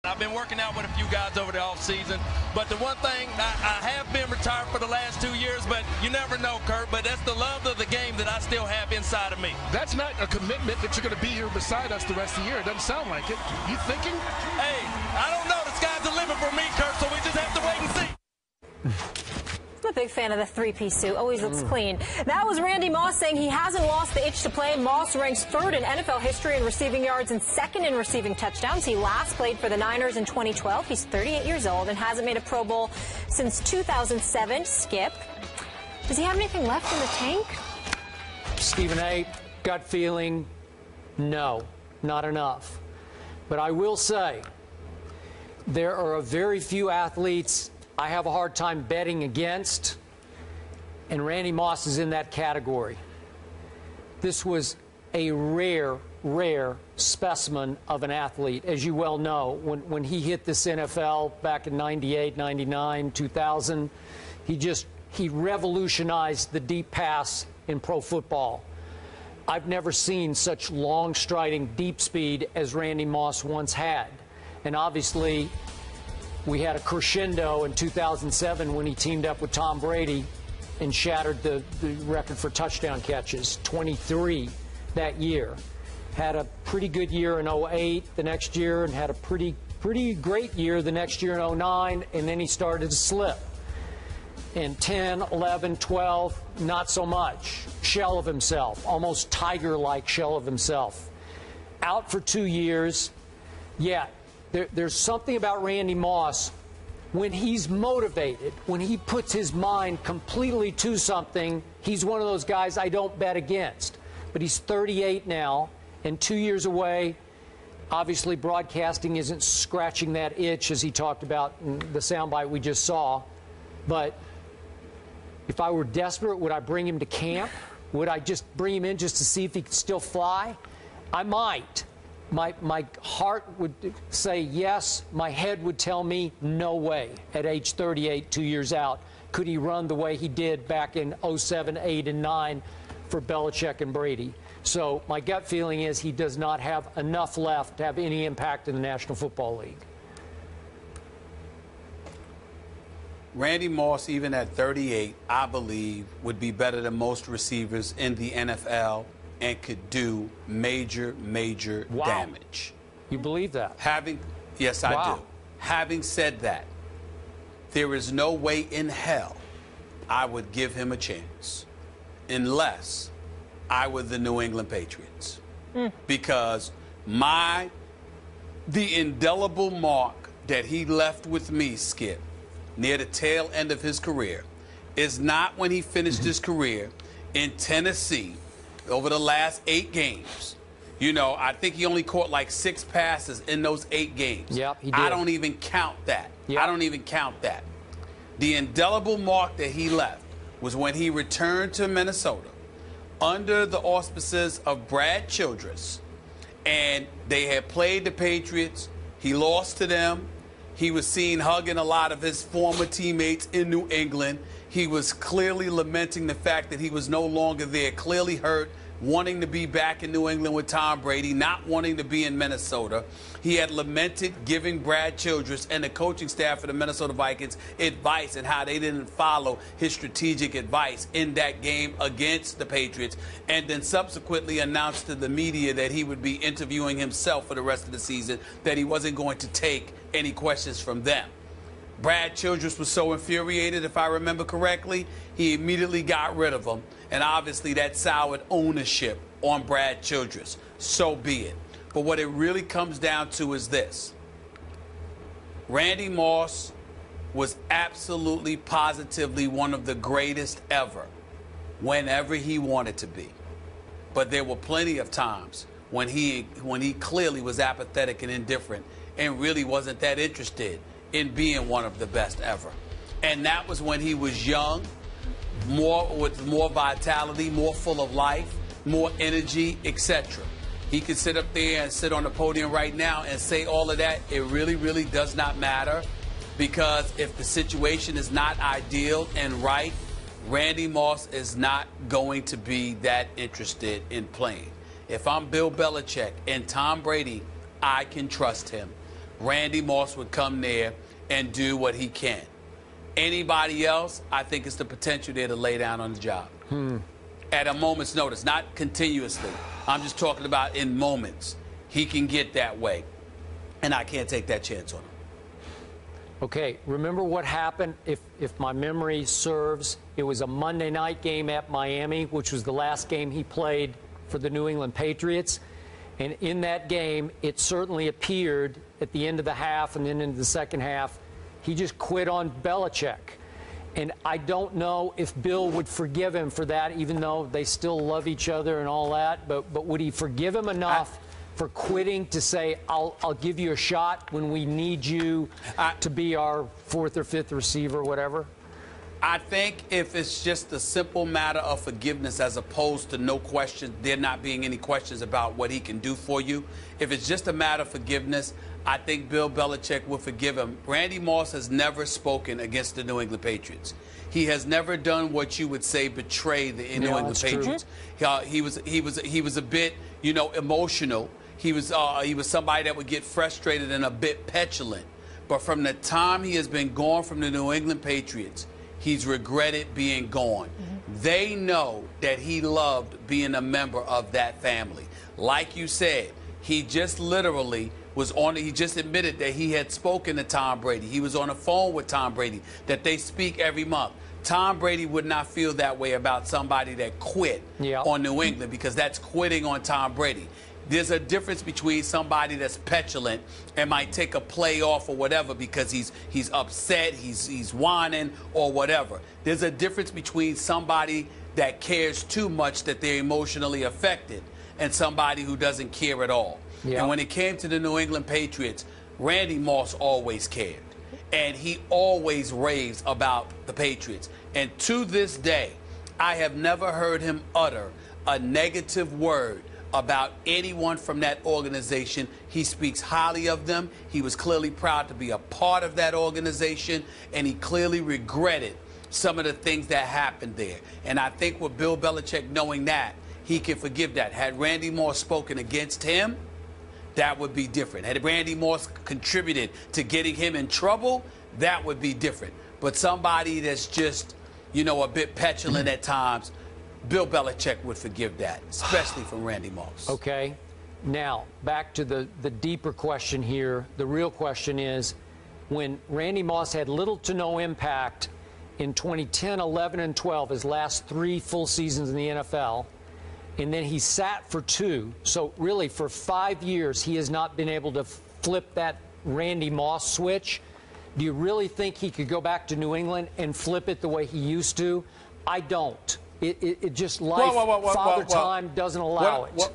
I've been working out with a few guys over the offseason, but the one thing, I have been retired for the last 2 years, but you never know, Kurt, but that's the love of the game that I still have inside of me. That's not a commitment that you're going to be here beside us the rest of the year. It doesn't sound like it. You thinking? Hey, I don't know. The sky's the limit for me, Kurt, so we just have to wait and see. I'm a big fan of the three-piece suit. Always looks clean. That was Randy Moss saying he hasn't lost the itch to play. Moss ranks third in NFL history in receiving yards and second in receiving touchdowns. He last played for the Niners in 2012. He's 38 years old and hasn't made a Pro Bowl since 2007. Skip, does he have anything left in the tank? Stephen A., gut feeling, no, not enough. But I will say, there are a very few athletes I have a hard time betting against, and Randy Moss is in that category. This was a rare specimen of an athlete, as you well know. When he hit this NFL back in 98, 99, 2000, he revolutionized the deep pass in pro football. I've never seen such long striding deep speed as Randy Moss once had. And obviously, we had a crescendo in 2007 when he teamed up with Tom Brady and shattered the record for touchdown catches, 23 that year. Had a pretty good year in 08 the next year, and had a pretty great year the next year in 09, and then he started to slip. In 10, 11, 12, not so much. Shell of himself, almost tiger-like shell of himself. Out for 2 years, yet. There's something about Randy Moss, when he's motivated, when he puts his mind completely to something, he's one of those guys I don't bet against. But he's 38 now and 2 years away. Obviously, broadcasting isn't scratching that itch, as he talked about in the soundbite we just saw. But if I were desperate, would I bring him to camp? Would I just bring him in just to see if he could still fly? I might. My heart would say yes. My head would tell me no way. At age 38, 2 years out, could he run the way he did back in 07, 8, and 9 for Belichick and Brady? So my gut feeling is he does not have enough left to have any impact in the National Football League. Randy Moss, even at 38, I believe, would be better than most receivers in the NFL and could do major damage. You believe that? Yes, I do. Having said that, there is no way in hell I would give him a chance unless I were the New England Patriots. Because the indelible mark that he left with me, Skip, near the tail end of his career, is not when he finished his career in Tennessee over the last 8 games. You know, I think he only caught like 6 passes in those 8 games. Yep, he did. I don't even count that. Yep. I don't even count that. The indelible mark that he left was when he returned to Minnesota under the auspices of Brad Childress, and they had played the Patriots. He lost to them. He was seen hugging a lot of his former teammates in New England. He was clearly lamenting the fact that he was no longer there, clearly hurt, wanting to be back in New England with Tom Brady, not wanting to be in Minnesota. He had lamented giving Brad Childress and the coaching staff of the Minnesota Vikings advice and how they didn't follow his strategic advice in that game against the Patriots, and then subsequently announced to the media that he would be interviewing himself for the rest of the season, that he wasn't going to take any questions from them. Brad Childress was so infuriated, if I remember correctly, he immediately got rid of him. And obviously that soured ownership on Brad Childress. So be it. But what it really comes down to is this. Randy Moss was absolutely, positively one of the greatest ever whenever he wanted to be. But there were plenty of times when he clearly was apathetic and indifferent and really wasn't that interested in being one of the best ever. And that was when he was young, with more vitality, more full of life, more energy, etc. He could sit up there and sit on the podium right now and say all of that. It really does not matter, because if the situation is not ideal and right, Randy Moss is not going to be that interested in playing. If I'm Bill Belichick and Tom Brady, I can trust him. Randy Moss would come there and do what he can. Anybody else, I think it's the potential there to lay down on the job. At a moment's notice, not continuously. I'm just talking about in moments. He can get that way, and I can't take that chance on him. Okay, remember what happened, if my memory serves, it was a Monday night game at Miami, which was the last game he played for the New England Patriots. And in that game, it certainly appeared at the end of the half and then into the second half, he just quit on Belichick. And I don't know if Bill would forgive him for that, even though they still love each other and all that. But would he forgive him enough for quitting to say, I'll give you a shot when we need you to be our fourth or fifth receiver, whatever? I think if it's just a simple matter of forgiveness as opposed to no question, there not being any questions about what he can do for you, if it's just a matter of forgiveness, I think Bill Belichick will forgive him. Randy Moss has never spoken against the New England Patriots. He has never done what you would say betray the New England Patriots. He was a bit, emotional. He was somebody that would get frustrated and a bit petulant. But from the time he has been gone from the New England Patriots, he's regretted being gone. They know that he loved being a member of that family. Like you said, he just literally he just admitted that he had spoken to Tom Brady. He was on the phone with Tom Brady, that they speak every month. Tom Brady would not feel that way about somebody that quit on New England, because that's quitting on Tom Brady. There's a difference between somebody that's petulant and might take a play off or whatever because he's upset, he's whining or whatever. There's a difference between somebody that cares too much that they're emotionally affected and somebody who doesn't care at all. And when it came to the New England Patriots, Randy Moss always cared. And he always raves about the Patriots. And to this day, I have never heard him utter a negative word about anyone from that organization. He speaks highly of them. He was clearly proud to be a part of that organization, and he clearly regretted some of the things that happened there. And I think with Bill Belichick knowing that, he can forgive that. Had Randy Moss spoken against him, that would be different. Had Randy Moss contributed to getting him in trouble, that would be different. But somebody that's just, a bit petulant at times, Bill Belichick would forgive that, especially from Randy Moss. Okay. Now, back to the deeper question here. The real question is, when Randy Moss had little to no impact in 2010, 11, and 12, his last 3 full seasons in the NFL, and then he sat for 2. So really, for 5 years, he has not been able to flip that Randy Moss switch. Do you really think he could go back to New England and flip it the way he used to? I don't. It just life, father time doesn't allow it.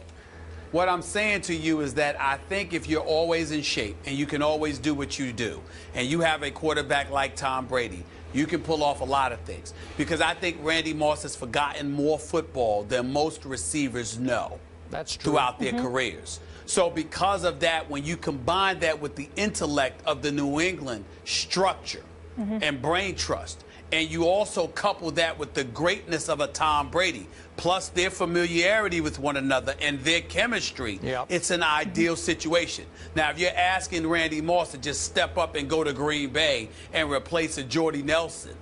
What I'm saying to you is that I think if you're always in shape and you can always do what you do, and you have a quarterback like Tom Brady, you can pull off a lot of things. Because I think Randy Moss has forgotten more football than most receivers know. That's true. Throughout their careers. So because of that, when you combine that with the intellect of the New England structure and brain trust, and you also couple that with the greatness of a Tom Brady, plus their familiarity with one another and their chemistry, it's an ideal situation. Now, if you're asking Randy Moss to just step up and go to Green Bay and replace a Jordy Nelson,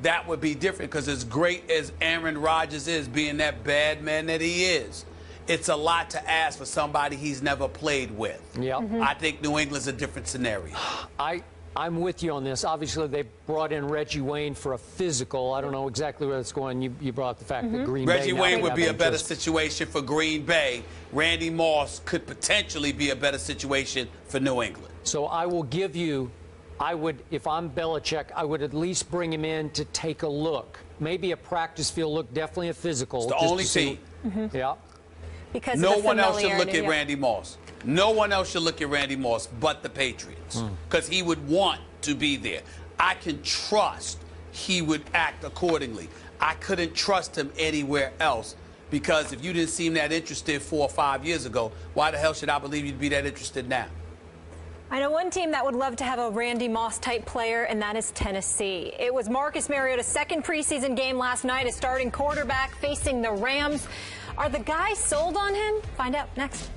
that would be different, because as great as Aaron Rodgers is, being that bad man that he is, it's a lot to ask for somebody he's never played with. I think New England's a different scenario. I'm with you on this. Obviously, they brought in Reggie Wayne for a physical. I don't know exactly where it's going. You brought up the fact that Green Bay... Reggie Wayne would be a better situation for Green Bay. Randy Moss could potentially be a better situation for New England. So I will give you... if I'm Belichick, I would at least bring him in to take a look. Maybe a practice field look, definitely a physical. It's the only fee. Because no one else should look at Randy Moss. No one else should look at Randy Moss but the Patriots, because he would want to be there. I can trust he would act accordingly. I couldn't trust him anywhere else, because if you didn't seem that interested 4 or 5 years ago, why the hell should I believe you'd be that interested now? I know one team that would love to have a Randy Moss-type player, and that is Tennessee. It was Marcus Mariota's second preseason game last night as starting quarterback facing the Rams. Are the guys sold on him? Find out next.